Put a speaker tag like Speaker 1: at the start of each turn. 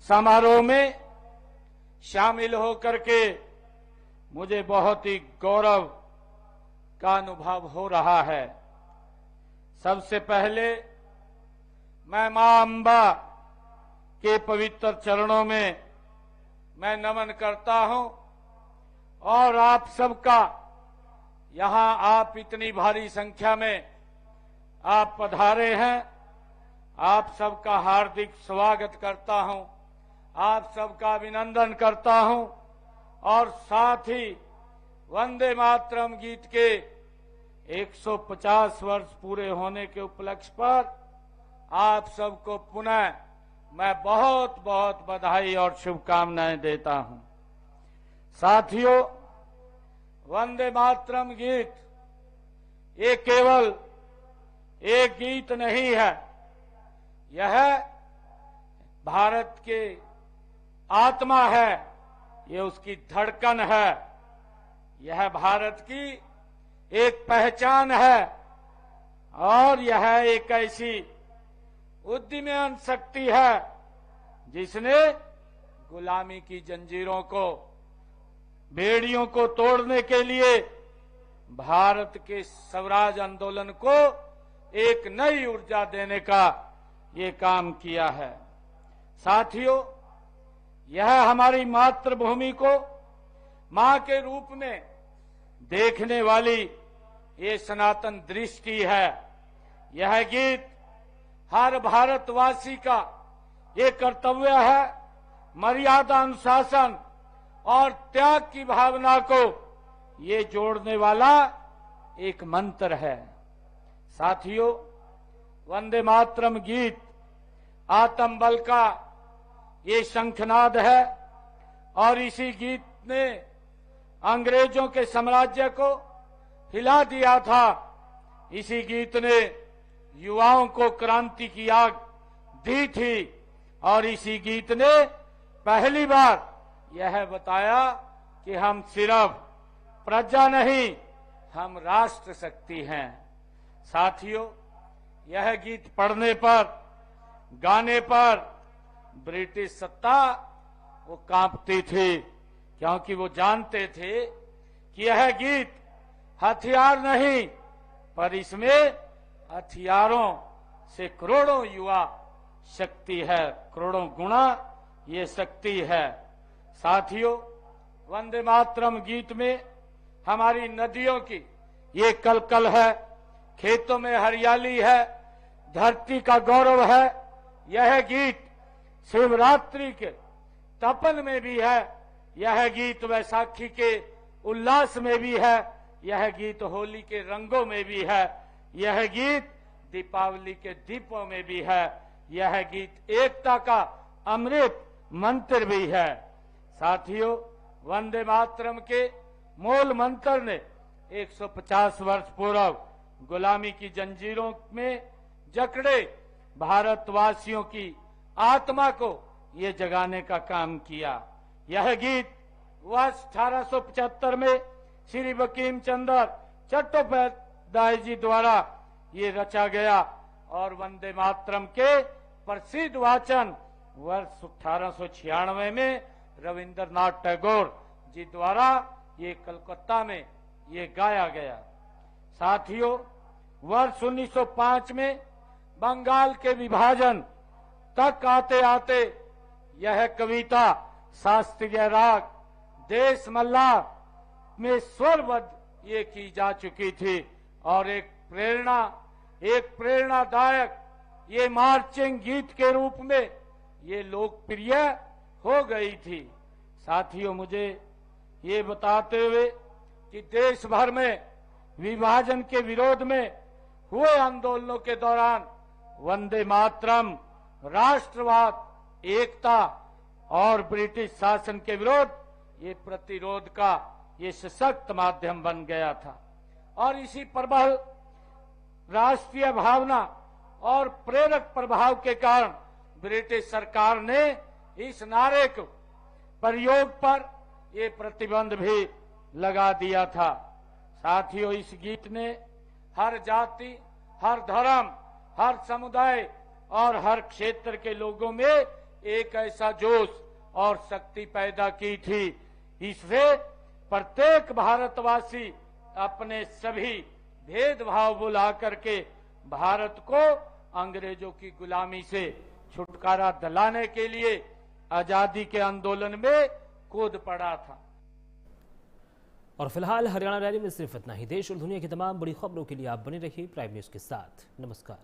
Speaker 1: समारोह में शामिल होकर के मुझे बहुत ही गौरव का अनुभव हो रहा है। सबसे पहले मैं मां अंबा के पवित्र चरणों में मैं नमन करता हूं और आप सबका यहां आप इतनी भारी संख्या में आप पधारे हैं, आप सबका हार्दिक स्वागत करता हूं, आप सबका अभिनंदन करता हूं और साथ ही वंदे मातरम गीत के 150 वर्ष पूरे होने के उपलक्ष्य पर आप सबको पुनः मैं बहुत बहुत बधाई और शुभकामनाएं देता हूं। साथियों, वंदे मातरम गीत ये केवल एक गीत नहीं है, यह भारत के आत्मा है, ये उसकी धड़कन है, यह भारत की एक पहचान है और यह एक ऐसी उद्यमन शक्ति है जिसने गुलामी की जंजीरों को, बेड़ियों को तोड़ने के लिए भारत के स्वराज आंदोलन को एक नई ऊर्जा देने का ये काम किया है। साथियों, यह हमारी मातृभूमि को मां के रूप में देखने वाली ये सनातन दृष्टि है। यह गीत हर भारतवासी का ये कर्तव्य है, मर्यादा अनुशासन और त्याग की भावना को ये जोड़ने वाला एक मंत्र है। साथियों, वंदे मातरम गीत आत्म बल का ये शंखनाद है और इसी गीत ने अंग्रेजों के साम्राज्य को हिला दिया था। इसी गीत ने युवाओं को क्रांति की आग दी थी और इसी गीत ने पहली बार यह बताया कि हम सिर्फ प्रजा नहीं, हम राष्ट्र शक्ति हैं। साथियों, यह गीत पढ़ने पर, गाने पर ब्रिटिश सत्ता वो कांपती थी, क्योंकि वो जानते थे कि यह गीत हथियार नहीं, पर इसमें हथियारों से करोड़ों युवा शक्ति है, करोड़ों गुना ये शक्ति है। साथियों, वंदे मातरम गीत में हमारी नदियों की ये कलकल है, खेतों में हरियाली है, धरती का गौरव है। यह गीत शिवरात्रि के तपन में भी है, यह गीत वैसाखी के उल्लास में भी है, यह गीत होली के रंगों में भी है, यह गीत दीपावली के दीपों में भी है, यह गीत एकता का अमृत मंत्र भी है। साथियों, वंदे मातरम के मूल मंत्र ने 150 वर्ष पूर्व गुलामी की जंजीरों में जकड़े भारतवासियों की आत्मा को ये जगाने का काम किया। यह गीत वर्ष 1875 में श्री बंकिम चंद्र चट्टोपाध्याय जी द्वारा ये रचा गया और वंदे मातरम के प्रसिद्ध वाचन वर्ष 1896 में रविंद्रनाथ टैगोर जी द्वारा ये कलकत्ता में ये गाया गया। साथियों, वर्ष 1905 में बंगाल के विभाजन तक आते आते यह कविता शास्त्रीय राग देश मल्लाह में स्वरबद्ध ये की जा चुकी थी और एक प्रेरणादायक ये मार्चिंग गीत के रूप में ये लोकप्रिय हो गई थी। साथियों, मुझे ये बताते हुए कि देश भर में विभाजन के विरोध में हुए आंदोलनों के दौरान वंदे मातरम राष्ट्रवाद, एकता और ब्रिटिश शासन के विरोध ये प्रतिरोध का ये सशक्त माध्यम बन गया था और इसी प्रबल राष्ट्रीय भावना और प्रेरक प्रभाव के कारण ब्रिटिश सरकार ने इस नारे को प्रयोग पर ये प्रतिबंध भी लगा दिया था। साथियों, इस गीत ने हर जाति, हर धर्म, हर समुदाय और हर क्षेत्र के लोगों में एक ऐसा जोश और शक्ति पैदा की थी। इससे प्रत्येक भारतवासी अपने सभी भेदभाव भुला करके भारत को अंग्रेजों की गुलामी से छुटकारा दिलाने के लिए आजादी के आंदोलन में कूद पड़ा था।
Speaker 2: और फिलहाल हरियाणा रैली में सिर्फ इतना ही। देश और दुनिया की तमाम बड़ी खबरों के लिए आप बने रहिए प्राइम न्यूज के साथ। नमस्कार।